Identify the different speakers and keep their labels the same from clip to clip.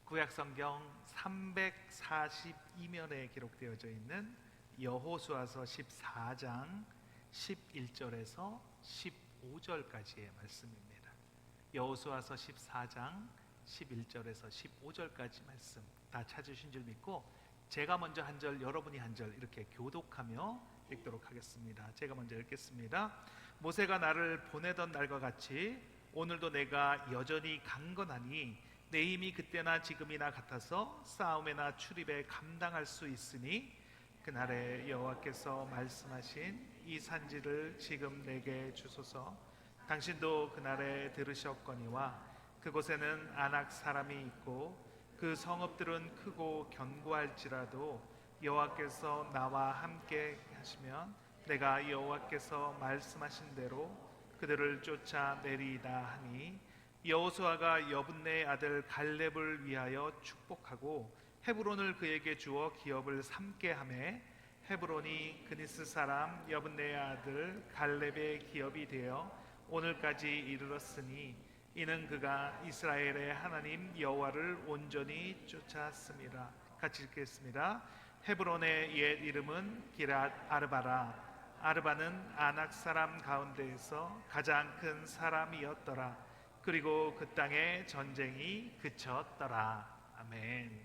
Speaker 1: 구약성경 342면에 기록되어져 있는 여호수아서 14장 11절에서 15절까지의 말씀입니다. 여호수아서 14장 11절에서 15절까지 말씀 다 찾으신 줄 믿고 제가 먼저 한 절, 여러분이 한 절 이렇게 교독하며 읽도록 하겠습니다. 제가 먼저 읽겠습니다. 모세가 나를 보내던 날과 같이 오늘도 내가 여전히 강건하니 내 힘이 그때나 지금이나 같아서 싸움에나 출입에 감당할 수 있으니 그날에 여호와께서 말씀하신 이 산지를 지금 내게 주소서. 당신도 그날에 들으셨거니와 그곳에는 아낙 사람이 있고 그 성읍들은 크고 견고할지라도 여호와께서 나와 함께 하시면 내가 여호와께서 말씀하신 대로 그들을 쫓아내리이다 하니 여호수아가 여분네의 아들 갈렙을 위하여 축복하고 헤브론을 그에게 주어 기업을 삼게 하매 헤브론이 그니스 사람 여분네의 아들 갈렙의 기업이 되어 오늘까지 이르렀으니 이는 그가 이스라엘의 하나님 여호와를 온전히 쫓았습니다. 같이 읽겠습니다. 헤브론의 옛 이름은 기랏 아르바라. 아르바는 아낙 사람 가운데에서 가장 큰 사람이었더라. 그리고 그 땅에 전쟁이 그쳤더라. 아멘.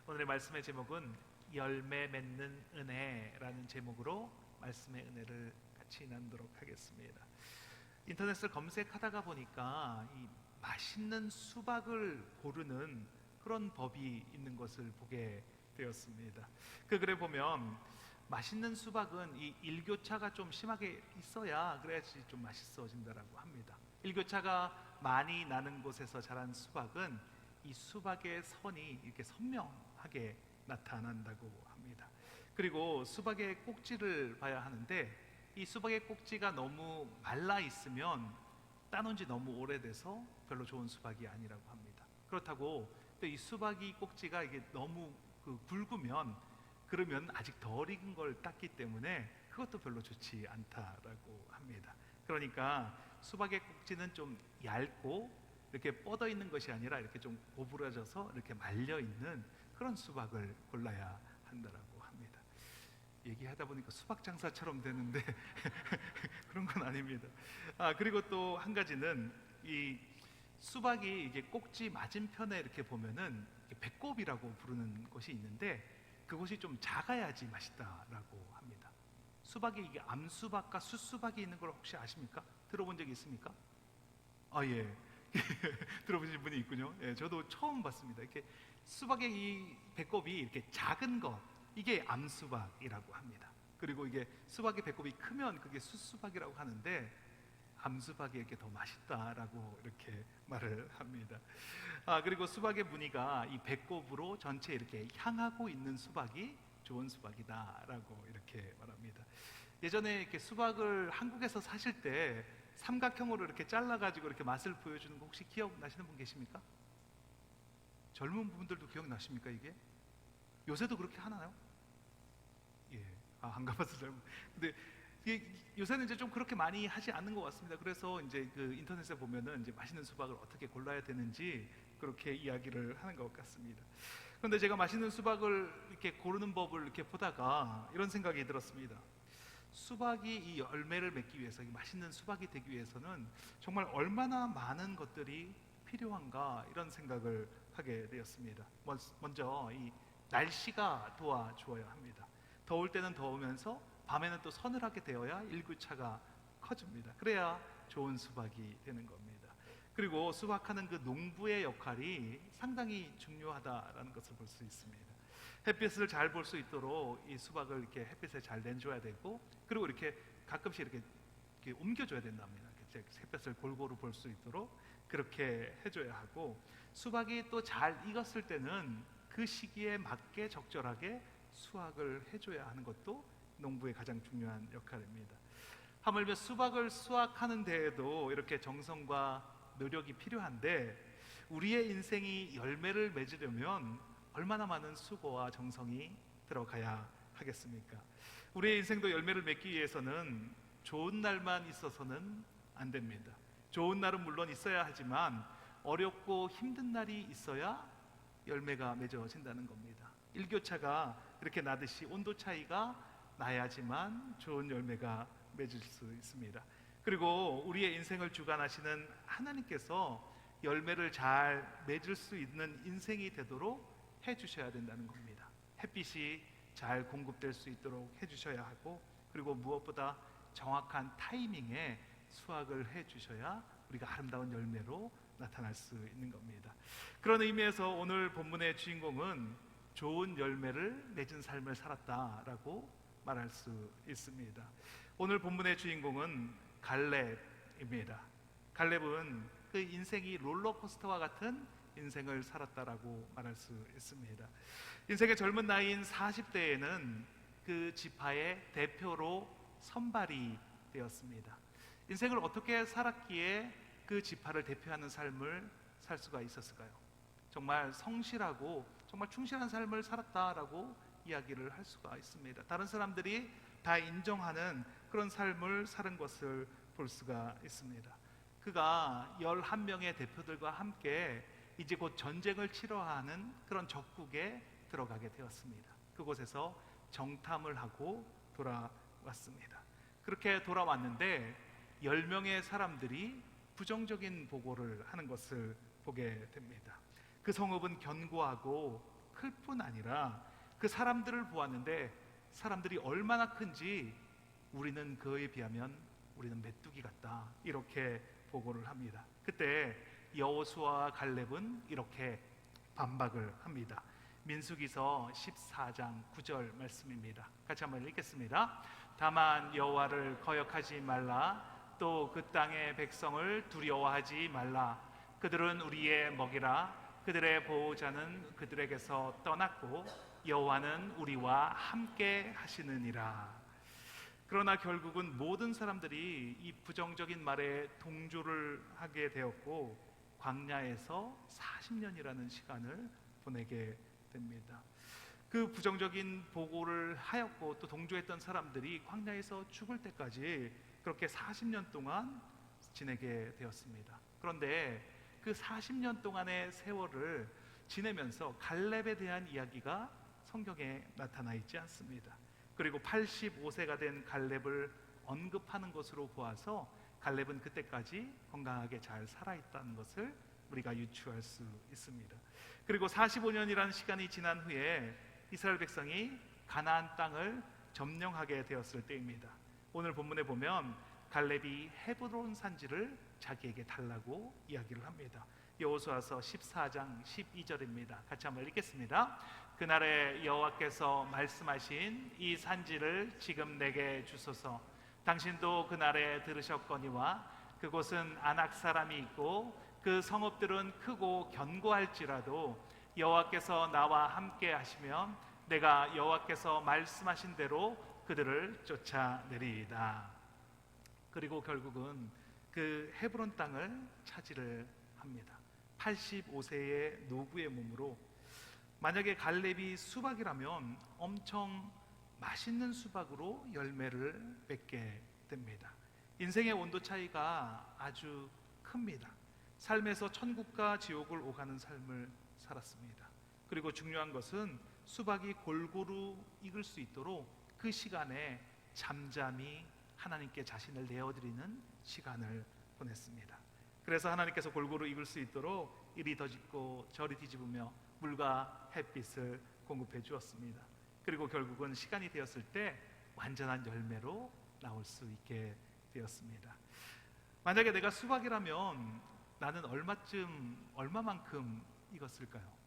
Speaker 1: 오늘의 말씀의 제목은 열매 맺는 은혜라는 제목으로 말씀의 은혜를 같이 나누도록 하겠습니다. 인터넷을 검색하다가 보니까 이 맛있는 수박을 고르는 그런 법이 있는 것을 보게 되었습니다. 그 글에 보면 맛있는 수박은 이 일교차가 좀 심하게 있어야 그래야지 좀 맛있어진다라고 합니다. 일교차가 많이 나는 곳에서 자란 수박은 이 수박의 선이 이렇게 선명하게 나타난다고 합니다. 그리고 수박의 꼭지를 봐야 하는데 이 수박의 꼭지가 너무 말라 있으면 따놓은 지 너무 오래돼서 별로 좋은 수박이 아니라고 합니다. 그렇다고 또 이 수박이 꼭지가 이게 너무 굵으면 그러면 아직 덜 익은 걸 땄기 때문에 그것도 별로 좋지 않다라고 합니다. 그러니까 수박의 꼭지는 좀 얇고 이렇게 뻗어 있는 것이 아니라 이렇게 좀 고부라져서 이렇게 말려 있는 그런 수박을 골라야 한다라고 합니다. 얘기하다 보니까 수박 장사처럼 되는데 그런 건 아닙니다. 그리고 또 한 가지는 이 수박이 이게 꼭지 맞은편에 이렇게 보면은 배꼽이라고 부르는 것이 있는데 그것이 좀 작아야지 맛있다라고 합니다. 수박이 이게 암수박과 숫수박이 있는 걸 혹시 아십니까? 들어본 적이 있습니까? 예. 들어보신 분이 있군요. 예, 저도 처음 봤습니다. 이렇게 수박의 이 배꼽이 이렇게 작은 것, 이게 암수박이라고 합니다. 그리고 이게 수박의 배꼽이 크면 그게 숫수박이라고 하는데 암수박이 이렇게 더 맛있다라고 이렇게 말을 합니다. 그리고 수박의 무늬가 이 배꼽으로 전체 이렇게 향하고 있는 수박이 좋은 수박이다라고 이렇게 말합니다. 예전에 이렇게 수박을 한국에서 사실 때 삼각형으로 이렇게 잘라가지고 이렇게 맛을 보여주는 거 혹시 기억나시는 분 계십니까? 젊은 분들도 기억나십니까 이게? 요새도 그렇게 하나요? 예, 안 가봐서 잘. 근데 요새는 이제 좀 그렇게 많이 하지 않는 것 같습니다. 그래서 이제 그 인터넷에 보면은 이제 맛있는 수박을 어떻게 골라야 되는지 그렇게 이야기를 하는 것 같습니다. 그런데 제가 맛있는 수박을 이렇게 고르는 법을 이렇게 보다가 이런 생각이 들었습니다. 수박이 이 열매를 맺기 위해서, 이 맛있는 수박이 되기 위해서는 정말 얼마나 많은 것들이 필요한가 이런 생각을 하게 되었습니다. 먼저 이 날씨가 도와주어야 합니다. 더울 때는 더우면서 밤에는 또 서늘하게 되어야 일교차가 커집니다. 그래야 좋은 수박이 되는 겁니다. 그리고 수박하는 그 농부의 역할이 상당히 중요하다라는 것을 볼 수 있습니다. 햇빛을 잘 볼 수 있도록 이 수박을 이렇게 햇빛에 잘 내줘야 되고, 그리고 이렇게 가끔씩 이렇게 옮겨줘야 된답니다. 햇빛을 골고루 볼 수 있도록 그렇게 해줘야 하고, 수박이 또 잘 익었을 때는 그 시기에 맞게 적절하게 수확을 해줘야 하는 것도 농부의 가장 중요한 역할입니다. 하물며 수박을 수확하는 데에도 이렇게 정성과 노력이 필요한데 우리의 인생이 열매를 맺으려면 얼마나 많은 수고와 정성이 들어가야 하겠습니까? 우리의 인생도 열매를 맺기 위해서는 좋은 날만 있어서는 안 됩니다. 좋은 날은 물론 있어야 하지만 어렵고 힘든 날이 있어야 열매가 맺어진다는 겁니다. 일교차가 이렇게 나듯이 온도 차이가 나야지만 좋은 열매가 맺을 수 있습니다. 그리고 우리의 인생을 주관하시는 하나님께서 열매를 잘 맺을 수 있는 인생이 되도록 해주셔야 된다는 겁니다. 햇빛이 잘 공급될 수 있도록 해주셔야 하고, 그리고 무엇보다 정확한 타이밍에 수확을 해주셔야 우리가 아름다운 열매로 나타날 수 있는 겁니다. 그런 의미에서 오늘 본문의 주인공은 좋은 열매를 맺은 삶을 살았다라고 말할 수 있습니다. 오늘 본문의 주인공은 갈렙입니다. 갈렙은 그 인생이 롤러코스터와 같은 인생을 살았다라고 말할 수 있습니다. 인생의 젊은 나이인 40대에는 그 지파의 대표로 선발이 되었습니다. 인생을 어떻게 살았기에 그 지파를 대표하는 삶을 살 수가 있었을까요? 정말 성실하고 정말 충실한 삶을 살았다라고 이야기를 할 수가 있습니다. 다른 사람들이 다 인정하는 그런 삶을 사는 것을 볼 수가 있습니다. 그가 11명의 대표들과 함께 이제 곧 전쟁을 치러하는 그런 적국에 들어가게 되었습니다. 그곳에서 정탐을 하고 돌아왔습니다. 그렇게 돌아왔는데 10명의 사람들이 부정적인 보고를 하는 것을 보게 됩니다. 그 성읍은 견고하고 클 뿐 아니라 그 사람들을 보았는데 사람들이 얼마나 큰지 우리는 그에 비하면 우리는 메뚜기 같다, 이렇게 보고를 합니다. 그때 여호수아와 갈렙은 이렇게 반박을 합니다. 민수기서 14장 9절 말씀입니다. 같이 한번 읽겠습니다. 다만 여호와를 거역하지 말라. 또 그 땅의 백성을 두려워하지 말라. 그들은 우리의 먹이라. 그들의 보호자는 그들에게서 떠났고 여호와는 우리와 함께 하시느니라. 그러나 결국은 모든 사람들이 이 부정적인 말에 동조를 하게 되었고 광야에서 40년이라는 시간을 보내게 됩니다. 그 부정적인 보고를 하였고 또 동조했던 사람들이 광야에서 죽을 때까지 그렇게 40년 동안 지내게 되었습니다. 그런데 그 40년 동안의 세월을 지내면서 갈렙에 대한 이야기가 성경에 나타나 있지 않습니다. 그리고 85세가 된 갈렙을 언급하는 것으로 보아서 갈렙은 그때까지 건강하게 잘 살아있다는 것을 우리가 유추할 수 있습니다. 그리고 45년이라는 시간이 지난 후에 이스라엘 백성이 가나안 땅을 점령하게 되었을 때입니다. 오늘 본문에 보면 갈렙이 헤브론 산지를 자기에게 달라고 이야기를 합니다. 여호수아서 14장 12절입니다. 같이 한번 읽겠습니다. 그날에 여호와께서 말씀하신 이 산지를 지금 내게 주소서. 당신도 그날에 들으셨거니와 그곳은 아낙 사람이 있고 그 성읍들은 크고 견고할지라도 여호와께서 나와 함께 하시면 내가 여호와께서 말씀하신 대로 그들을 쫓아내리이다. 그리고 결국은 그 헤브론 땅을 차지를 합니다. 85세의 노부의 몸으로. 만약에 갈렙이 수박이라면 엄청 맛있는 수박으로 열매를 맺게 됩니다. 인생의 온도 차이가 아주 큽니다. 삶에서 천국과 지옥을 오가는 삶을 살았습니다. 그리고 중요한 것은 수박이 골고루 익을 수 있도록 그 시간에 잠잠히 하나님께 자신을 내어드리는 시간을 보냈습니다. 그래서 하나님께서 골고루 익을 수 있도록 이리 더짓고 저리 뒤집으며 물과 햇빛을 공급해 주었습니다. 그리고 결국은 시간이 되었을 때 완전한 열매로 나올 수 있게 되었습니다. 만약에 내가 수박이라면 나는 얼마만큼 익었을까요?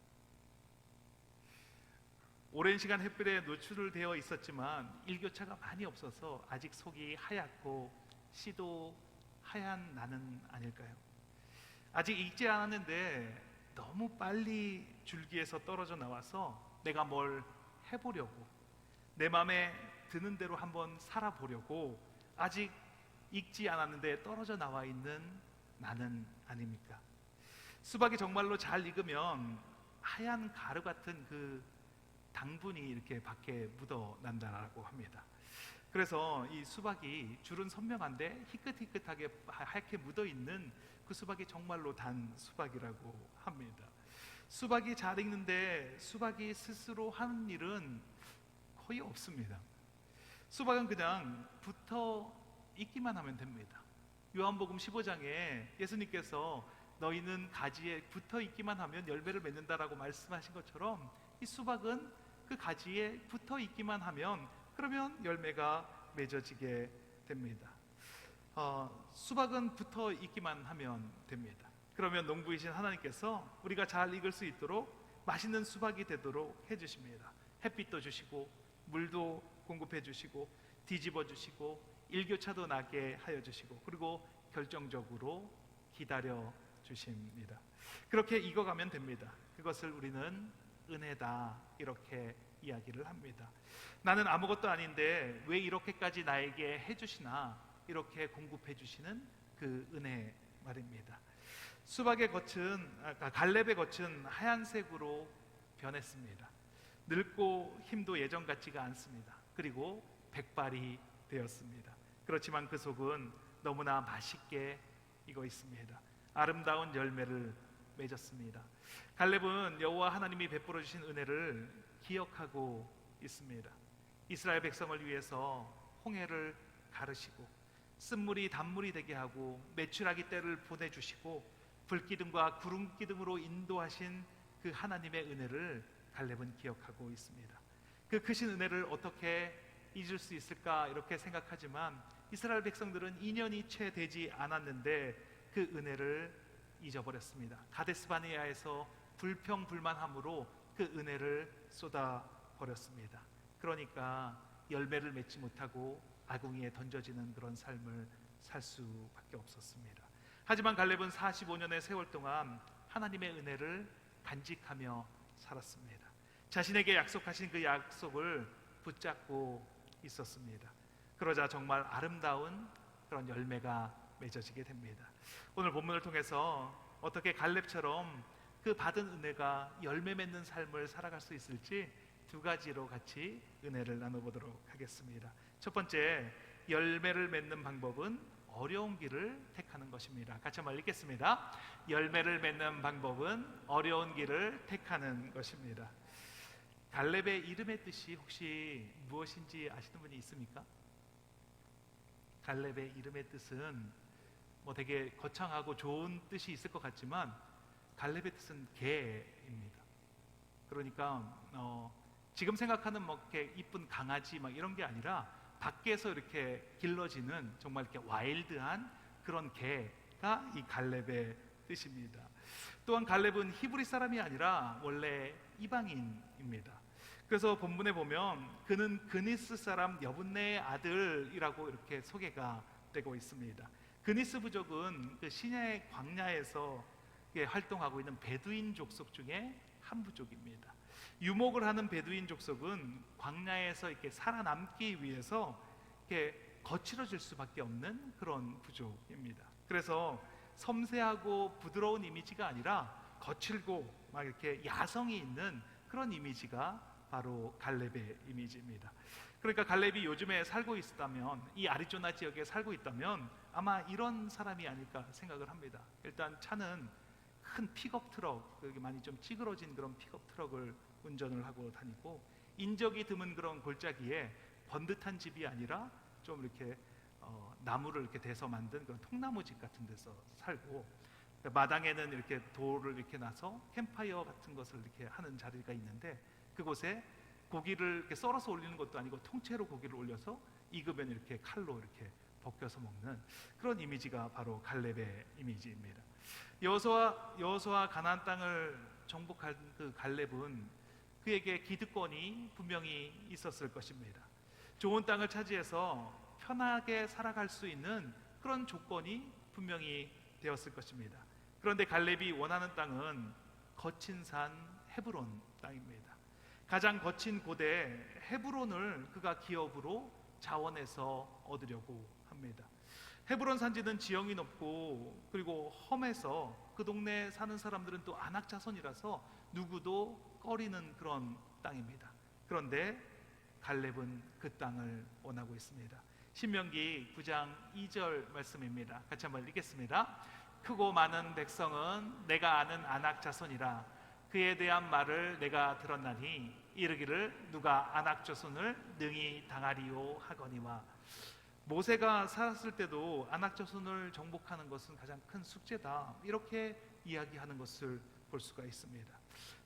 Speaker 1: 오랜 시간 햇빛에 노출되어 있었지만 일교차가 많이 없어서 아직 속이 하얗고 씨도 하얀 나는 아닐까요? 아직 익지 않았는데 너무 빨리 줄기에서 떨어져 나와서 내가 뭘 해보려고, 내 마음에 드는 대로 한번 살아보려고 아직 익지 않았는데 떨어져 나와 있는 나는 아닙니까? 수박이 정말로 잘 익으면 하얀 가루 같은 그 당분이 이렇게 밖에 묻어난다고 합니다. 그래서 이 수박이 줄은 선명한데 희끗희끗하게 하얗게 묻어있는 그 수박이 정말로 단 수박이라고 합니다. 수박이 잘 익는데 수박이 스스로 하는 일은 거의 없습니다. 수박은 그냥 붙어 있기만 하면 됩니다. 요한복음 15장에 예수님께서 너희는 가지에 붙어 있기만 하면 열매를 맺는다라고 말씀하신 것처럼 이 수박은 그 가지에 붙어 있기만 하면 그러면 열매가 맺어지게 됩니다. 수박은 붙어 있기만 하면 됩니다. 그러면 농부이신 하나님께서 우리가 잘 익을 수 있도록 맛있는 수박이 되도록 해주십니다. 햇빛도 주시고 물도 공급해 주시고 뒤집어 주시고 일교차도 나게 하여 주시고 그리고 결정적으로 기다려 주십니다. 그렇게 익어가면 됩니다. 그것을 우리는 은혜다 이렇게 이야기를 합니다. 나는 아무것도 아닌데 왜 이렇게까지 나에게 해주시나 이렇게 공급해 주시는 그 은혜 말입니다. 수박의 겉은 갈렙의 겉은 하얀색으로 변했습니다. 늙고 힘도 예전 같지가 않습니다. 그리고 백발이 되었습니다. 그렇지만 그 속은 너무나 맛있게 익어 있습니다. 아름다운 열매를 맺었습니다. 갈렙은 여호와 하나님이 베풀어 주신 은혜를 기억하고 있습니다. 이스라엘 백성을 위해서 홍해를 가르시고 쓴물이 단물이 되게 하고 메추라기 떼를 보내주시고 불기둥과 구름기둥으로 인도하신 그 하나님의 은혜를 갈렙은 기억하고 있습니다. 그 크신 은혜를 어떻게 잊을 수 있을까 이렇게 생각하지만 이스라엘 백성들은 2년이 채 되지 않았는데 그 은혜를 잊어버렸습니다. 가데스바네아에서 불평불만함으로 그 은혜를 쏟아버렸습니다. 그러니까 열매를 맺지 못하고 아궁이에 던져지는 그런 삶을 살 수밖에 없었습니다. 하지만 갈렙은 45년의 세월 동안 하나님의 은혜를 간직하며 살았습니다. 자신에게 약속하신 그 약속을 붙잡고 있었습니다. 그러자 정말 아름다운 그런 열매가 맺어지게 됩니다. 오늘 본문을 통해서 어떻게 갈렙처럼 그 받은 은혜가 열매 맺는 삶을 살아갈 수 있을지 두 가지로 같이 은혜를 나눠보도록 하겠습니다. 첫 번째, 열매를 맺는 방법은 어려운 길을 택하는 것입니다. 같이 한번 읽겠습니다. 열매를 맺는 방법은 어려운 길을 택하는 것입니다. 갈렙의 이름의 뜻이 혹시 무엇인지 아시는 분이 있습니까? 갈렙의 이름의 뜻은 되게 거창하고 좋은 뜻이 있을 것 같지만 갈렙의 뜻은 개입니다. 그러니까 지금 생각하는 이렇게 이쁜 강아지 이런 게 아니라 밖에서 이렇게 길러지는 정말 이렇게 와일드한 그런 개가 이 갈렙의 뜻입니다. 또한 갈렙은 히브리 사람이 아니라 원래 이방인입니다. 그래서 본문에 보면 그는 그니스 사람 여분네의 아들이라고 이렇게 소개가 되고 있습니다. 그니스 부족은 그 시내 광야에서 활동하고 있는 베두인 족속 중에 한 부족입니다. 유목을 하는 베두인 족속은 광야에서 이렇게 살아남기 위해서 이렇게 거칠어질 수밖에 없는 그런 부족입니다. 그래서 섬세하고 부드러운 이미지가 아니라 거칠고 이렇게 야성이 있는 그런 이미지가 바로 갈렙의 이미지입니다. 그러니까 갈렙이 요즘에 살고 있었다면, 이 아리조나 지역에 살고 있다면 아마 이런 사람이 아닐까 생각을 합니다. 일단 차는 큰 픽업 트럭, 여기 많이 좀 찌그러진 그런 픽업 트럭을 운전을 하고 다니고, 인적이 드문 그런 골짜기에 번듯한 집이 아니라 좀 이렇게 나무를 이렇게 대서 만든 그런 통나무 집 같은 데서 살고, 마당에는 이렇게 돌을 이렇게 놔서 캠파이어 같은 것을 이렇게 하는 자리가 있는데, 그곳에 고기를 이렇게 썰어서 올리는 것도 아니고 통째로 고기를 올려서 익으면 이렇게 칼로 이렇게 벗겨서 먹는 그런 이미지가 바로 갈렙의 이미지입니다. 여호수아 가나안 땅을 정복한 그 갈렙은 그에게 기득권이 분명히 있었을 것입니다. 좋은 땅을 차지해서 편하게 살아갈 수 있는 그런 조건이 분명히 되었을 것입니다. 그런데 갈렙이 원하는 땅은 거친 산 헤브론 땅입니다. 가장 거친 고대 헤브론을 그가 기업으로 자원해서 얻으려고 합니다. 헤브론 산지는 지형이 높고 그리고 험해서 그 동네에 사는 사람들은 또 아낙 자손이라서 누구도 꺼리는 그런 땅입니다. 그런데 갈렙은 그 땅을 원하고 있습니다. 신명기 9장 2절 말씀입니다. 같이 한번 읽겠습니다. 크고 많은 백성은 내가 아는 아낙 자손이라 그에 대한 말을 내가 들었나니 이르기를 누가 아낙 자손을 능히 당하리요 하거니와. 모세가 살았을 때도 아낙 자손을 정복하는 것은 가장 큰 숙제다, 이렇게 이야기하는 것을 볼 수가 있습니다.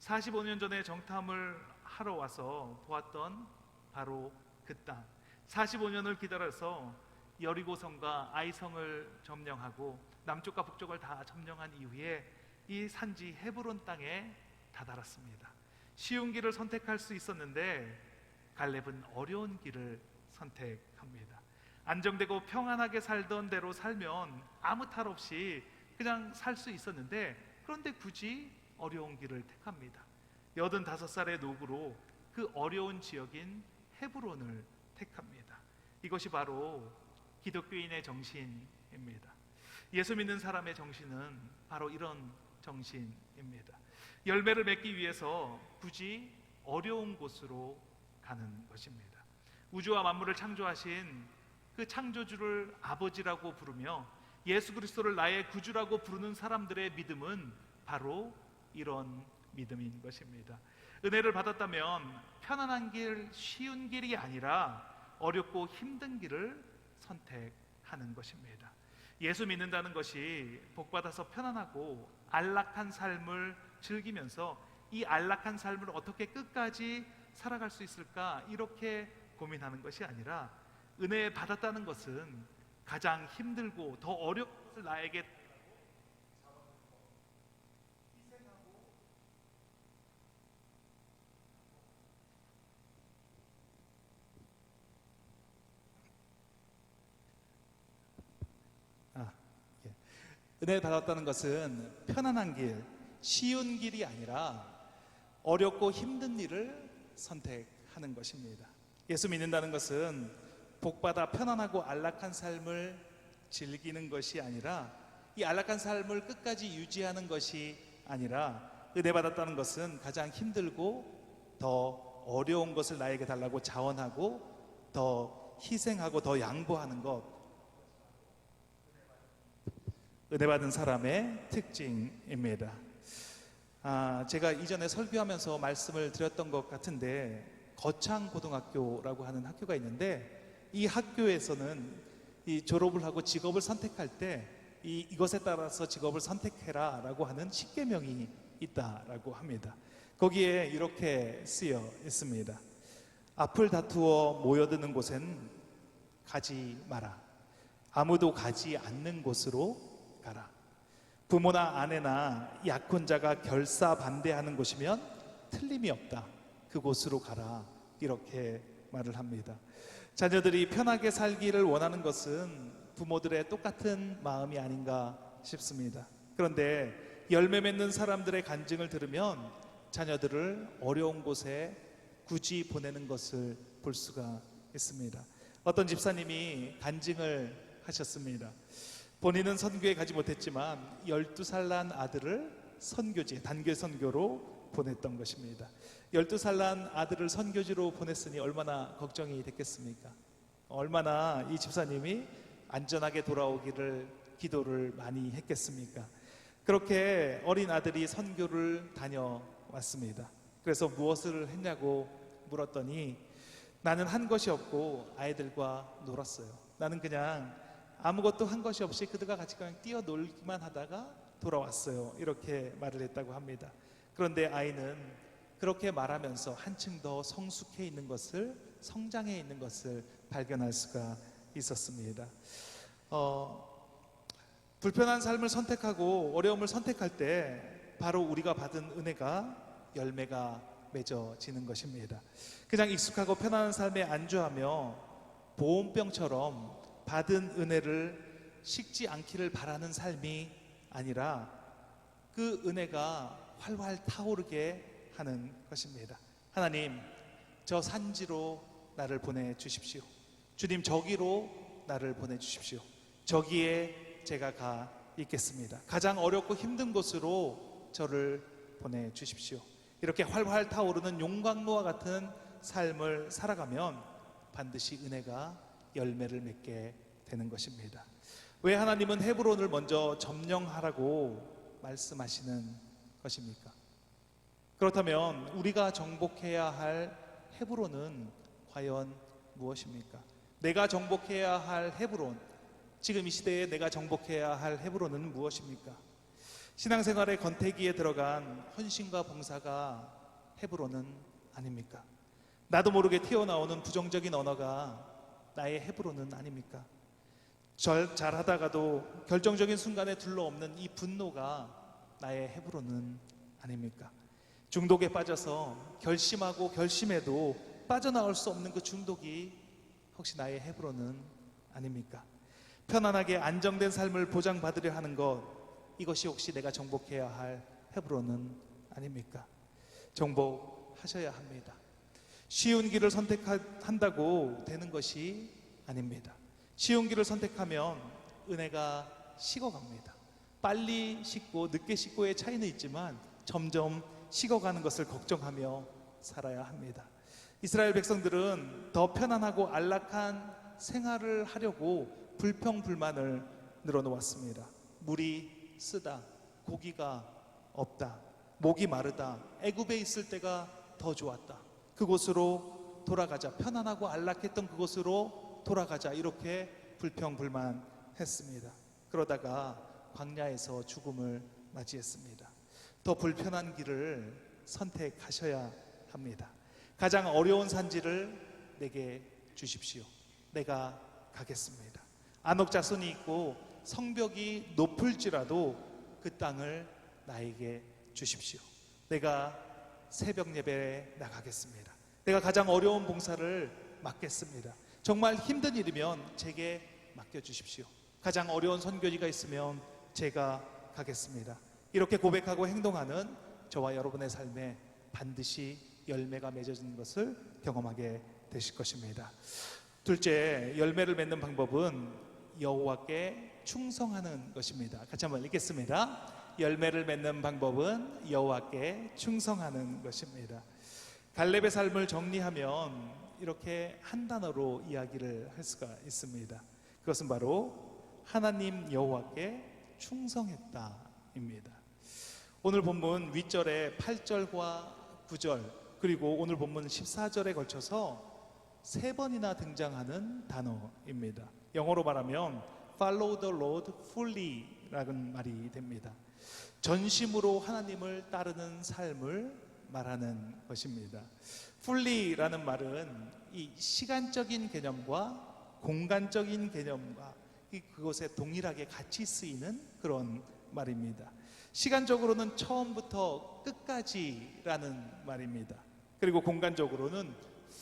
Speaker 1: 45년 전에 정탐을 하러 와서 보았던 바로 그 땅, 45년을 기다려서 여리고성과 아이성을 점령하고 남쪽과 북쪽을 다 점령한 이후에 이 산지 헤브론 땅에 다다랐습니다. 쉬운 길을 선택할 수 있었는데 갈렙은 어려운 길을 선택합니다. 안정되고 평안하게 살던 대로 살면 아무 탈 없이 그냥 살 수 있었는데, 그런데 굳이 어려운 길을 택합니다. 85살의 노구로 그 어려운 지역인 헤브론을 택합니다. 이것이 바로 기독교인의 정신입니다. 예수 믿는 사람의 정신은 바로 이런 정신입니다. 열매를 맺기 위해서 굳이 어려운 곳으로 가는 것입니다. 우주와 만물을 창조하신 그 창조주를 아버지라고 부르며 예수 그리스도를 나의 구주라고 부르는 사람들의 믿음은 바로 이런 믿음인 것입니다. 은혜를 받았다면 편안한 길, 쉬운 길이 아니라 어렵고 힘든 길을 선택하는 것입니다. 예수 믿는다는 것이 복받아서 편안하고 안락한 삶을 즐기면서 이 안락한 삶을 어떻게 끝까지 살아갈 수 있을까, 이렇게 고민하는 것이 아니라, 은혜 받았다는 것은 가장 힘들고 더 어려운 것을 나에게
Speaker 2: 은혜 받았다는 것은 편안한 길, 쉬운 길이 아니라 어렵고 힘든 일을 선택하는 것입니다. 예수 믿는다는 것은 복받아 편안하고 안락한 삶을 즐기는 것이 아니라, 이 안락한 삶을 끝까지 유지하는 것이 아니라, 은혜 받았다는 것은 가장 힘들고 더 어려운 것을 나에게 달라고 자원하고 더 희생하고 더 양보하는 것, 은혜 받은 사람의 특징입니다. 제가 이전에 설교하면서 말씀을 드렸던 것 같은데, 거창고등학교라고 하는 학교가 있는데, 이 학교에서는 이 졸업을 하고 직업을 선택할 때 이것에 따라서 직업을 선택해라 라고 하는 10계명이 있다라고 합니다. 거기에 이렇게 쓰여 있습니다. 앞을 다투어 모여드는 곳엔 가지 마라. 아무도 가지 않는 곳으로 가라. 부모나 아내나 약혼자가 결사 반대하는 곳이면 틀림이 없다. 그곳으로 가라. 이렇게 말을 합니다. 자녀들이 편하게 살기를 원하는 것은 부모들의 똑같은 마음이 아닌가 싶습니다. 그런데 열매 맺는 사람들의 간증을 들으면 자녀들을 어려운 곳에 굳이 보내는 것을 볼 수가 있습니다. 어떤 집사님이 간증을 하셨습니다. 본인은 선교에 가지 못했지만 12살 난 아들을 선교지, 단교 선교로 보냈던 것입니다. 12살 난 아들을 선교지로 보냈으니 얼마나 걱정이 됐겠습니까? 얼마나 이 집사님이 안전하게 돌아오기를 기도를 많이 했겠습니까? 그렇게 어린 아들이 선교를 다녀왔습니다. 그래서 무엇을 했냐고 물었더니, 나는 한 것이 없고 아이들과 놀았어요. 나는 그냥 아무것도 한 것이 없이 그들과 같이 그냥 뛰어놀기만 하다가 돌아왔어요. 이렇게 말을 했다고 합니다. 그런데 아이는 그렇게 말하면서 한층 더 성숙해 있는 것을, 성장해 있는 것을 발견할 수가 있었습니다. 불편한 삶을 선택하고 어려움을 선택할 때 바로 우리가 받은 은혜가, 열매가 맺어지는 것입니다. 그냥 익숙하고 편안한 삶에 안주하며 보온병처럼 받은 은혜를 식지 않기를 바라는 삶이 아니라, 그 은혜가 활활 타오르게 하는 것입니다. 하나님, 저 산지로 나를 보내주십시오. 주님, 저기로 나를 보내주십시오. 저기에 제가 가 있겠습니다. 가장 어렵고 힘든 곳으로 저를 보내주십시오. 이렇게 활활 타오르는 용광로와 같은 삶을 살아가면 반드시 은혜가 열매를 맺게 되는 것입니다. 왜 하나님은 헤브론을 먼저 점령하라고 말씀하시는 것입니까? 그렇다면 우리가 정복해야 할 헤브론은 과연 무엇입니까? 내가 정복해야 할 헤브론, 지금 이 시대에 내가 정복해야 할 헤브론은 무엇입니까? 신앙생활의 권태기에 들어간 헌신과 봉사가 헤브론은 아닙니까? 나도 모르게 튀어나오는 부정적인 언어가 나의 헤브론은 아닙니까? 잘하다가도 결정적인 순간에 둘러없는 이 분노가 나의 헤브론은 아닙니까? 중독에 빠져서 결심하고 결심해도 빠져나올 수 없는 그 중독이 혹시 나의 헤브론은 아닙니까? 편안하게 안정된 삶을 보장받으려 하는 것, 이것이 혹시 내가 정복해야 할 헤브론은 아닙니까? 정복하셔야 합니다. 쉬운 길을 선택한다고 되는 것이 아닙니다. 쉬운 길을 선택하면 은혜가 식어갑니다. 빨리 식고 늦게 식고의 차이는 있지만 점점 식어가는 것을 걱정하며 살아야 합니다. 이스라엘 백성들은 더 편안하고 안락한 생활을 하려고 불평불만을 늘어놓았습니다. 물이 쓰다, 고기가 없다, 목이 마르다, 애굽에 있을 때가 더 좋았다, 그곳으로 돌아가자, 편안하고 안락했던 그곳으로 돌아가자, 이렇게 불평불만했습니다. 그러다가 광야에서 죽음을 맞이했습니다. 더 불편한 길을 선택하셔야 합니다. 가장 어려운 산지를 내게 주십시오. 내가 가겠습니다. 안옥 자손이 있고 성벽이 높을지라도 그 땅을 나에게 주십시오. 내가 새벽 예배에 나가겠습니다. 내가 가장 어려운 봉사를 맡겠습니다. 정말 힘든 일이면 제게 맡겨주십시오. 가장 어려운 선교지가 있으면 제가 가겠습니다. 이렇게 고백하고 행동하는 저와 여러분의 삶에 반드시 열매가 맺어지는 것을 경험하게 되실 것입니다. 둘째, 열매를 맺는 방법은 여호와께 충성하는 것입니다. 같이 한번 읽겠습니다. 열매를 맺는 방법은 여호와께 충성하는 것입니다. 갈렙의 삶을 정리하면 이렇게 한 단어로 이야기를 할 수가 있습니다. 그것은 바로 하나님 여호와께 충성했다입니다. 오늘 본문 윗절에 8절과 9절, 그리고 오늘 본문 14절에 걸쳐서 3번이나 등장하는 단어입니다. 영어로 말하면 Follow the Lord fully 라는 말이 됩니다. 전심으로 하나님을 따르는 삶을 말하는 것입니다. fully라는 말은 이 시간적인 개념과 공간적인 개념과 그것에 동일하게 같이 쓰이는 그런 말입니다. 시간적으로는 처음부터 끝까지라는 말입니다. 그리고 공간적으로는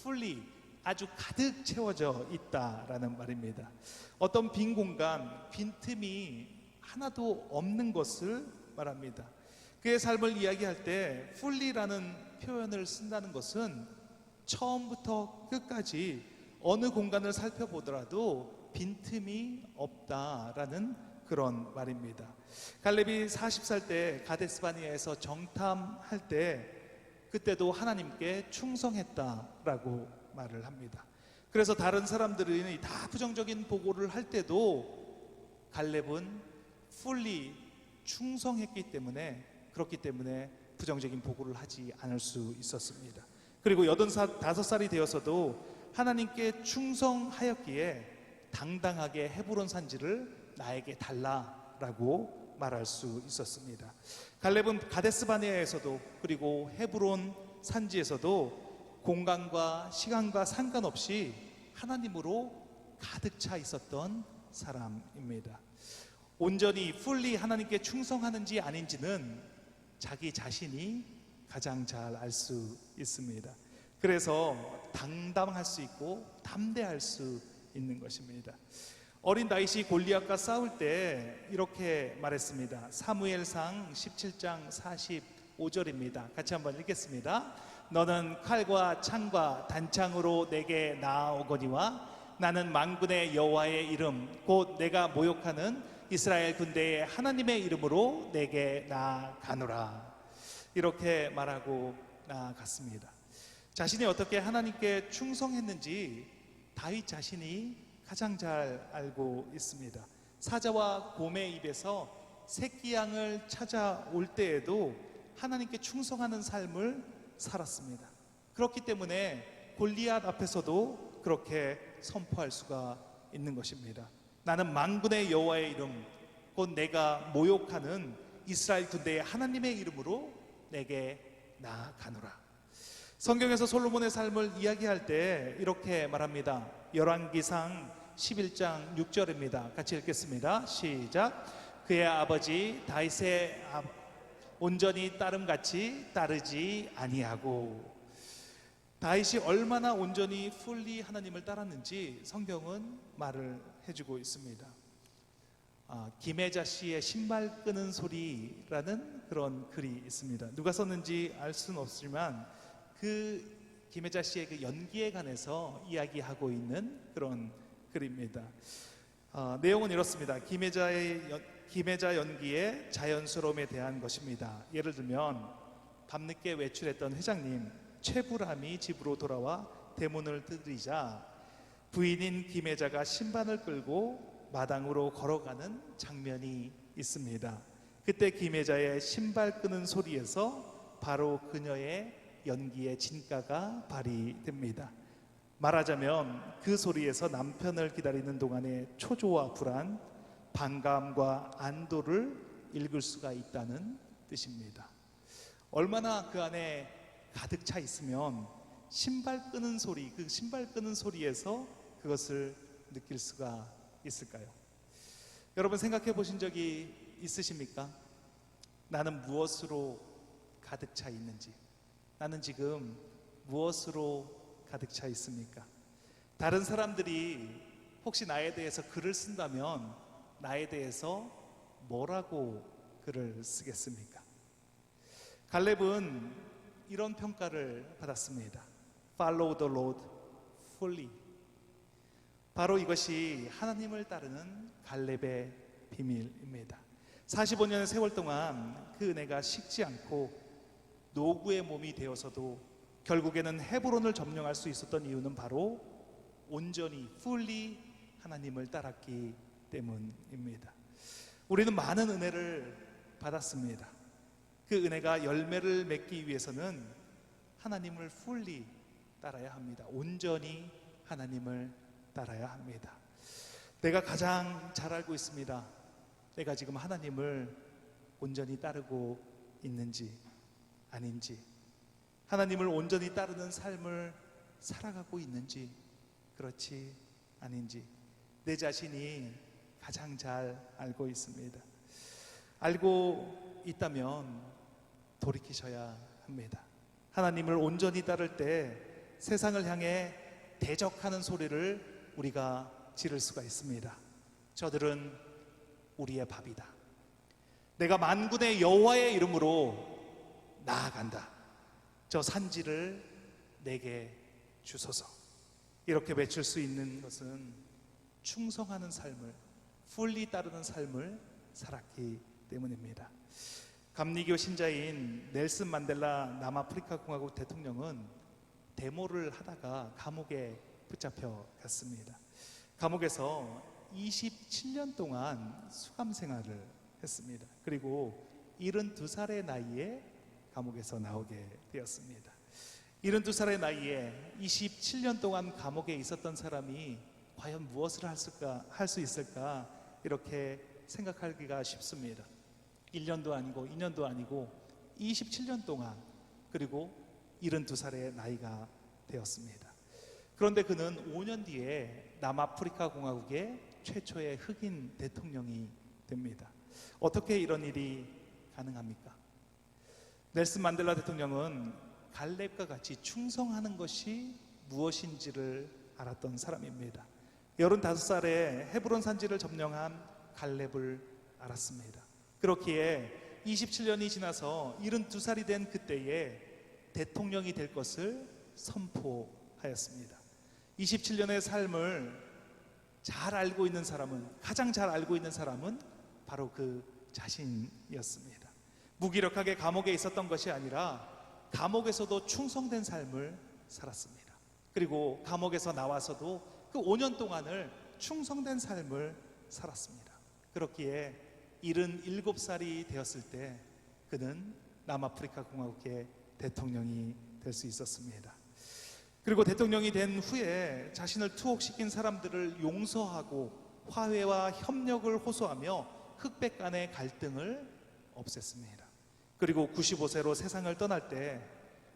Speaker 2: fully, 아주 가득 채워져 있다라는 말입니다. 어떤 빈 공간, 빈틈이 하나도 없는 것을 말합니다. 그의 삶을 이야기할 때 fully라는 표현을 쓴다는 것은 처음부터 끝까지 어느 공간을 살펴보더라도 빈틈이 없다라는 그런 말입니다. 갈렙이 40살 때 가데스바니아에서 정탐할 때 그때도 하나님께 충성했다라고 말을 합니다. 그래서 다른 사람들이 다 부정적인 보고를 할 때도 갈렙은 fully 충성했기 때문에, 그렇기 때문에 부정적인 보고를 하지 않을 수 있었습니다. 그리고 85살이 되어서도 하나님께 충성하였기에 당당하게 헤브론 산지를 나에게 달라라고 말할 수 있었습니다. 갈렙은 가데스바네아에서도 그리고 헤브론 산지에서도 공간과 시간과 상관없이 하나님으로 가득 차 있었던 사람입니다. 온전히 fully 하나님께 충성하는지 아닌지는 자기 자신이 가장 잘 알 수 있습니다. 그래서 당당할 수 있고 담대할 수 있는 것입니다. 어린 다윗이 골리앗과 싸울 때 이렇게 말했습니다. 사무엘상 17장 45절입니다. 같이 한번 읽겠습니다. 너는 칼과 창과 단창으로 내게 나아오거니와 나는 만군의 여호와의 이름 곧 내가 모욕하는 이스라엘 군대의 하나님의 이름으로 내게 나아가노라. 이렇게 말하고 나아갔습니다. 자신이 어떻게 하나님께 충성했는지 다윗 자신이 가장 잘 알고 있습니다. 사자와 곰의 입에서 새끼 양을 찾아올 때에도 하나님께 충성하는 삶을 살았습니다. 그렇기 때문에 골리앗 앞에서도 그렇게 선포할 수가 있는 것입니다. 나는 만군의 여호와의 이름, 곧 내가 모욕하는 이스라엘 군대의 하나님의 이름으로 내게 나아가노라. 성경에서 솔로몬의 삶을 이야기할 때 이렇게 말합니다. 열왕기상 11장 6절입니다. 같이 읽겠습니다. 시작. 그의 아버지 다윗의 온전히 따름같이 따르지 아니하고. 다윗이 얼마나 온전히 풀리 하나님을 따랐는지 성경은 말을 해주고 있습니다. 김혜자 씨의 신발 끄는 소리라는 그런 글이 있습니다. 누가 썼는지 알 수는 없지만 그 김혜자 씨의 그 연기에 관해서 이야기하고 있는 그런 글입니다. 내용은 이렇습니다. 김혜자 연기의 자연스러움에 대한 것입니다. 예를 들면 밤늦게 외출했던 회장님 최불암이 집으로 돌아와 대문을 두드리자 부인인 김혜자가 신발을 끌고 마당으로 걸어가는 장면이 있습니다. 그때 김혜자의 신발 끄는 소리에서 바로 그녀의 연기의 진가가 발휘됩니다. 말하자면 그 소리에서 남편을 기다리는 동안의 초조와 불안, 반감과 안도를 읽을 수가 있다는 뜻입니다. 얼마나 그 안에 가득 차 있으면 신발 끄는 소리, 그 신발 끄는 소리에서 그것을 느낄 수가 있을까요? 여러분 생각해 보신 적이 있으십니까? 나는 무엇으로 가득 차 있는지, 나는 지금 무엇으로 가득 차 있습니까? 다른 사람들이 혹시 나에 대해서 글을 쓴다면 나에 대해서 뭐라고 글을 쓰겠습니까? 갈렙은 이런 평가를 받았습니다. Follow the Lord fully. 바로 이것이 하나님을 따르는 갈렙의 비밀입니다. 45년의 세월 동안 그 은혜가 식지 않고 노구의 몸이 되어서도 결국에는 헤브론을 점령할 수 있었던 이유는 바로 온전히 fully 하나님을 따랐기 때문입니다. 우리는 많은 은혜를 받았습니다. 그 은혜가 열매를 맺기 위해서는 하나님을 fully 따라야 합니다. 온전히 하나님을 따라야 합니다. 내가 가장 잘 알고 있습니다. 내가 지금 하나님을 온전히 따르고 있는지 아닌지, 하나님을 온전히 따르는 삶을 살아가고 있는지 그렇지 아닌지 내 자신이 가장 잘 알고 있습니다. 알고 있다면 돌이키셔야 합니다. 하나님을 온전히 따를 때 세상을 향해 대적하는 소리를 우리가 지를 수가 있습니다. 저들은 우리의 밥이다. 내가 만군의 여호와의 이름으로 나아간다. 저 산지를 내게 주소서. 이렇게 외칠 수 있는 것은 충성하는 삶을, 풀리 따르는 삶을 살았기 때문입니다. 감리교 신자인 넬슨 만델라 남아프리카 공화국 대통령은 데모를 하다가 감옥에 붙잡혀 갔습니다. 감옥에서 27년 동안 수감 생활을 했습니다. 그리고 72살의 나이에 감옥에서 나오게 되었습니다. 72살의 나이에 27년 동안 감옥에 있었던 사람이 과연 무엇을 할 수 있을까 이렇게 생각하기가 쉽습니다. 1년도 아니고 2년도 아니고 27년 동안, 그리고 72살의 나이가 되었습니다. 그런데 그는 5년 뒤에 남아프리카 공화국의 최초의 흑인 대통령이 됩니다. 어떻게 이런 일이 가능합니까? 넬슨 만델라 대통령은 갈렙과 같이 충성하는 것이 무엇인지를 알았던 사람입니다. 85살에 헤브론 산지를 점령한 갈렙을 알았습니다. 그렇기에 27년이 지나서 72살이 된 그때에 대통령이 될 것을 선포하였습니다. 27년의 삶을 잘 알고 있는 사람은, 가장 잘 알고 있는 사람은 바로 그 자신이었습니다. 무기력하게 감옥에 있었던 것이 아니라 감옥에서도 충성된 삶을 살았습니다. 그리고 감옥에서 나와서도 그 5년 동안을 충성된 삶을 살았습니다. 그렇기에 77살이 되었을 때 그는 남아프리카 공화국의 대통령이 될 수 있었습니다. 그리고 대통령이 된 후에 자신을 투옥시킨 사람들을 용서하고 화해와 협력을 호소하며 흑백 간의 갈등을 없앴습니다. 그리고 95세로 세상을 떠날 때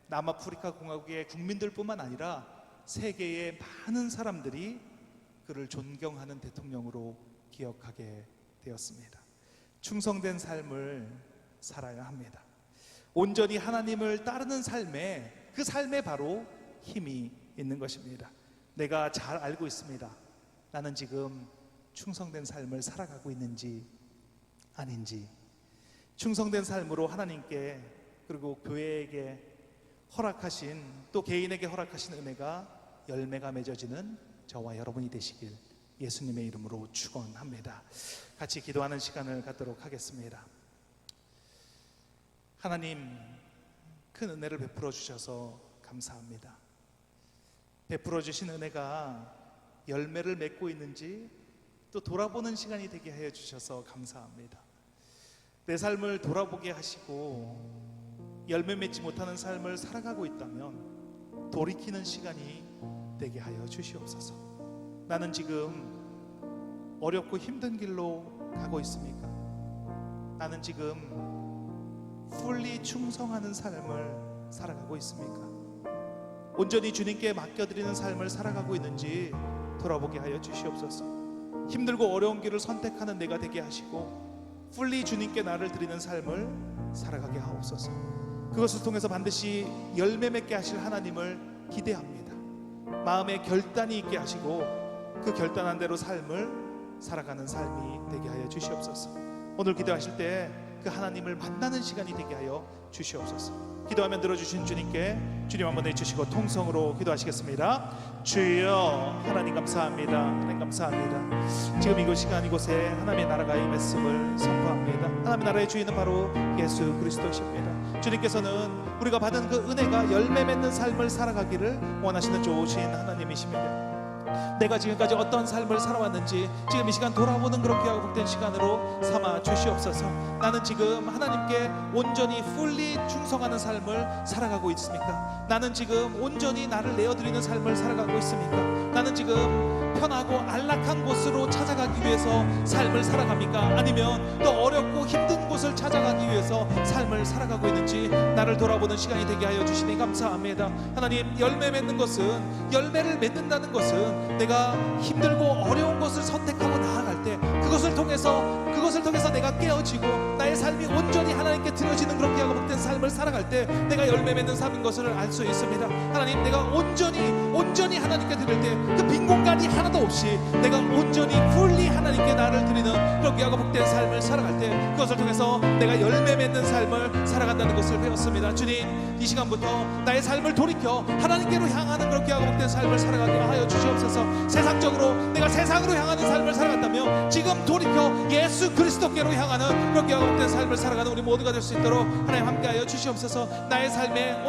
Speaker 2: 남아프리카 공화국의 국민들뿐만 아니라 세계의 많은 사람들이 그를 존경하는 대통령으로 기억하게 되었습니다. 충성된 삶을 살아야 합니다. 온전히 하나님을 따르는 그 삶에 바로 힘이 있는 것입니다. 내가 잘 알고 있습니다. 나는 지금 충성된 삶을 살아가고 있는지 아닌지. 충성된 삶으로 하나님께 그리고 교회에게 허락하신, 또 개인에게 허락하신 은혜가 열매가 맺어지는 저와 여러분이 되시길 예수님의 이름으로 축원합니다. 같이 기도하는 시간을 갖도록 하겠습니다. 하나님, 큰 은혜를 베풀어 주셔서 감사합니다. 베풀어 주신 은혜가 열매를 맺고 있는지 또 돌아보는 시간이 되게 하여 주셔서 감사합니다. 내 삶을 돌아보게 하시고 열매 맺지 못하는 삶을 살아가고 있다면 돌이키는 시간이 되게 하여 주시옵소서. 나는 지금 어렵고 힘든 길로 가고 있습니까? 나는 지금 fully 충성하는 삶을 살아가고 있습니까? 온전히 주님께 맡겨드리는 삶을 살아가고 있는지 돌아보게 하여 주시옵소서. 힘들고 어려운 길을 선택하는 내가 되게 하시고 fully 주님께 나를 드리는 삶을 살아가게 하옵소서. 그것을 통해서 반드시 열매 맺게 하실 하나님을 기대합니다. 마음에 결단이 있게 하시고 그 결단한 대로 삶을 살아가는 삶이 되게 하여 주시옵소서. 오늘 기도하실 때 그 하나님을 만나는 시간이 되게 하여 주시옵소서. 기도하면 들어주신 주님께 주님 한번 내주시고 통성으로 기도하시겠습니다. 주여, 하나님 감사합니다. 하나님 감사합니다. 지금 이곳 시간 이곳에 하나님의 나라가 임했음을 선포합니다. 하나님의 나라의 주인은 바로 예수 그리스도십니다. 주님께서는 우리가 받은 그 은혜가 열매 맺는 삶을 살아가기를 원하시는 좋으신 하나님이십니다. 내가 지금까지 어떤 삶을 살아왔는지 지금 이 시간 돌아보는 그런 귀하고 복된 시간으로 삼아 주시옵소서. 나는 지금 하나님께 온전히 fully 충성하는 삶을 살아가고 있습니까? 나는 지금 온전히 나를 내어드리는 삶을 살아가고 있습니까? 나는 지금 편하고 안락한 곳으로 찾아가기 위해서 삶을 살아갑니까? 아니면 또 어렵고 힘든 곳을 찾아가기 위해서 삶을 살아가고 있는지 나를 돌아보는 시간이 되게 하여 주시니 감사합니다. 하나님, 열매 맺는 것은, 열매를 맺는다는 것은 내가 힘들고 어려운 것을 선택하고 나아갈 때 그것을 통해서 내가 깨어지고 나의 삶이 온전히 하나님께 드려지는 그런 귀하고 복된 삶을 살아갈 때 내가 열매 맺는 삶인 것을 알 수 있습니다. 하나님, 내가 온전히 하나님께 드릴 때 그 빈 공간이 하나도 없이 내가 온전히 fully 하나님께 나를 드리는 그런 귀하고 복된 삶을 살아갈 때 그것을 통해서 내가 열매 맺는 삶을 살아간다는 것을 배웠습니다. 주님, 이 시간부터 나의 삶을 돌이켜 하나님께로 향하는 그런 귀하고 복된 삶을 살아가게 하여 주시옵소서. 세상적으로 내가 세상으로 향하는 삶을 살아갔다면 지금 돌이켜 예수 그리스도께로 향하는 그런 귀하고 복된 삶을 살아가는 우리 모두가 될 수 있도록 하나님 함께하여 주시옵소서. 나의 삶에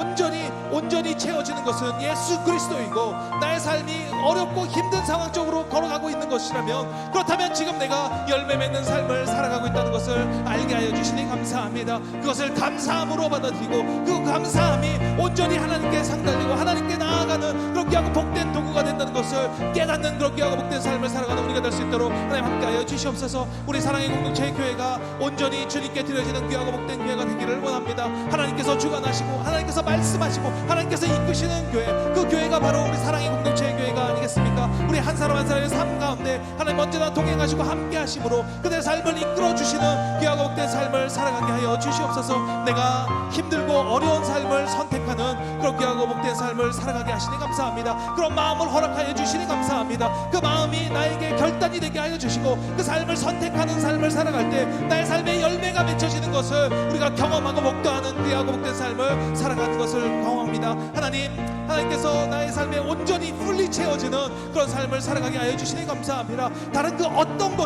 Speaker 2: 온전히 채워지는 것은 예수 그리스도이고 나의 삶이 어렵고 힘든 상황 쪽으로 걸어가고 있는 것이라면, 그렇다면 지금 내가 열매 맺는 삶을 살아가고 있다는 것을 알게 하여 주시니 감사합니다. 그것을 감사함으로 받아들이고 그 감사함이 온전히 하나님께 상달리고 하나님께 나아가는 그런 귀하고 복된 도구가 된다는 것을 깨닫는 그런 귀하고 복된 삶을 살아가는 우리가 될 수 있도록 하나님 함께하여 주시옵소서. 우리 사랑의 공동체 교회가 온전히 주님께 드려지는 귀하고 복된 교회가 되기를 원합니다. 하나님께서 주관하시고 하나님께서 말씀하시고 하나님께서 이끄시는 교회, 그 교회가 바로 우리 사랑의 공동체 교회가 아니겠습니까? 우리 한 사람 한 사람의 삶 가운데 하나님 언제나 동행하시고 함께 하심으로 그들의 삶을 이끌어 주시는 귀하고 복된 삶을 살아가게 하여 주시옵소서. 내가 힘들고 어려운 삶을 선택하는 그런 귀하고 복된 삶을 살아가게 하시니 감사합니다. 그런 마음을 허락하여 주시니 감사합니다. 그 마음이 나에게 결단이 되게 하여 주시고 그 삶을 선택하는 삶을 살아갈 때 나의 삶에 열매가 맺혀지는 것을 우리가 경험하고 목도하는 귀하고 복된 삶을 살아가는 것을 경험합니다. 하나님께서 나의 삶에 온전히 fully 채워지는 그런 삶을 살아가게 하여 주시니 감사합니다. 다른 어떤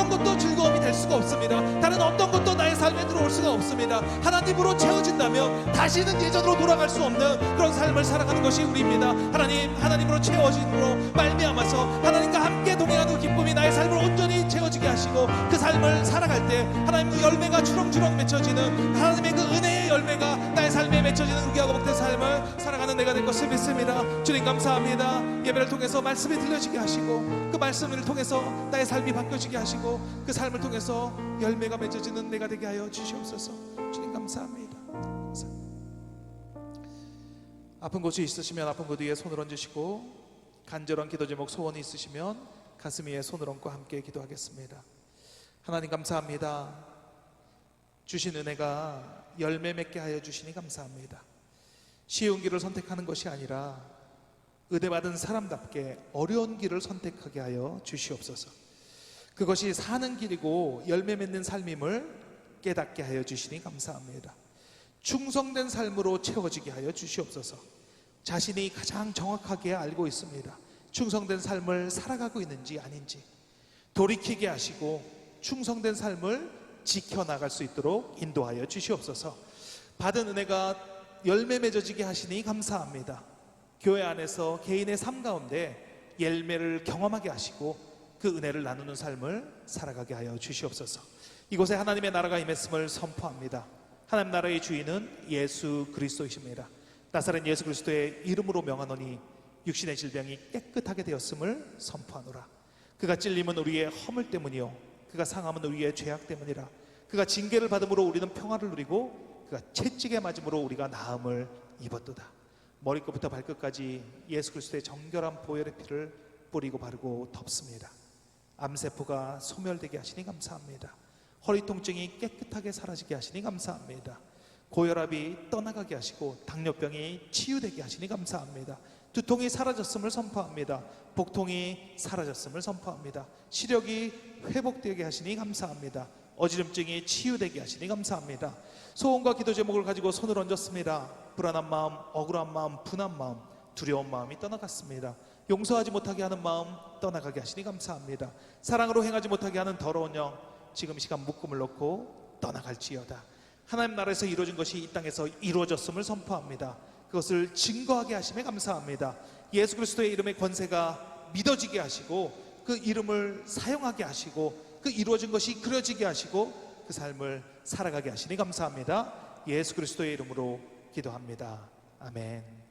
Speaker 2: 것도 즐거움이 될 수가 없습니다. 다른 어떤 것도 나의 삶에 들어올 수가 없습니다. 하나님으로 채워진다면 다시는 예전으로 돌아갈 수 없는 그런 삶을 살아가는 것이 우리입니다. 하나님으로 채워짐으로 말미암아서 하나님과 함께 동행하는 기쁨이 나의 삶을 온전히 채워지게 하시고 그 삶을 살아갈 때 하나님의 열매가 주렁주렁 맺혀지는 하나님의 그 은혜의 은혜가 나의 삶에 맺혀지는 의기하고 복된 삶을 살아가는 내가 될 것을 믿습니다. 주님 감사합니다. 예배를 통해서 말씀이 들려지게 하시고 그 말씀을 통해서 나의 삶이 바뀌어지게 하시고 그 삶을 통해서 열매가 맺어지는 내가 되게 하여 주시옵소서. 주님 감사합니다. 아픈 곳이 있으시면 아픈 곳 위에 손을 얹으시고 간절한 기도 제목 소원이 있으시면 가슴 위에 손을 얹고 함께 기도하겠습니다. 하나님 감사합니다. 주신 은혜가 열매 맺게 하여 주시니 감사합니다. 쉬운 길을 선택하는 것이 아니라 은혜받은 사람답게 어려운 길을 선택하게 하여 주시옵소서. 그것이 사는 길이고 열매 맺는 삶임을 깨닫게 하여 주시니 감사합니다. 충성된 삶으로 채워지게 하여 주시옵소서. 자신이 가장 정확하게 알고 있습니다. 충성된 삶을 살아가고 있는지 아닌지 돌이키게 하시고 충성된 삶을 지켜나갈 수 있도록 인도하여 주시옵소서. 받은 은혜가 열매 맺어지게 하시니 감사합니다. 교회 안에서 개인의 삶 가운데 열매를 경험하게 하시고 그 은혜를 나누는 삶을 살아가게 하여 주시옵소서. 이곳에 하나님의 나라가 임했음을 선포합니다. 하나님 나라의 주인은 예수 그리스도이십니다. 나사렛 예수 그리스도의 이름으로 명하노니 육신의 질병이 깨끗하게 되었음을 선포하노라. 그가 찔림은 우리의 허물 때문이요 그가 상함은 우리의 죄악 때문이라. 그가 징계를 받음으로 우리는 평화를 누리고 그가 채찍에 맞음으로 우리가 나음을 입었도다. 머리끝부터 발끝까지 예수 그리스도의 정결한 보혈의 피를 뿌리고 바르고 덮습니다. 암세포가 소멸되게 하시니 감사합니다. 허리 통증이 깨끗하게 사라지게 하시니 감사합니다. 고혈압이 떠나가게 하시고 당뇨병이 치유되게 하시니 감사합니다. 두통이 사라졌음을 선포합니다. 복통이 사라졌음을 선포합니다. 시력이 회복되게 하시니 감사합니다. 어지럼증이 치유되게 하시니 감사합니다. 소원과 기도 제목을 가지고 손을 얹었습니다. 불안한 마음, 억울한 마음, 분한 마음, 두려운 마음이 떠나갔습니다. 용서하지 못하게 하는 마음 떠나가게 하시니 감사합니다. 사랑으로 행하지 못하게 하는 더러운 영 지금 이 시간 묶음을 놓고 떠나갈지어다. 하나님 나라에서 이루어진 것이 이 땅에서 이루어졌음을 선포합니다. 그것을 증거하게 하심에 감사합니다. 예수 그리스도의 이름의 권세가 믿어지게 하시고 그 이름을 사용하게 하시고 그 이루어진 것이 그려지게 하시고 그 삶을 살아가게 하시니 감사합니다. 예수 그리스도의 이름으로 기도합니다. 아멘.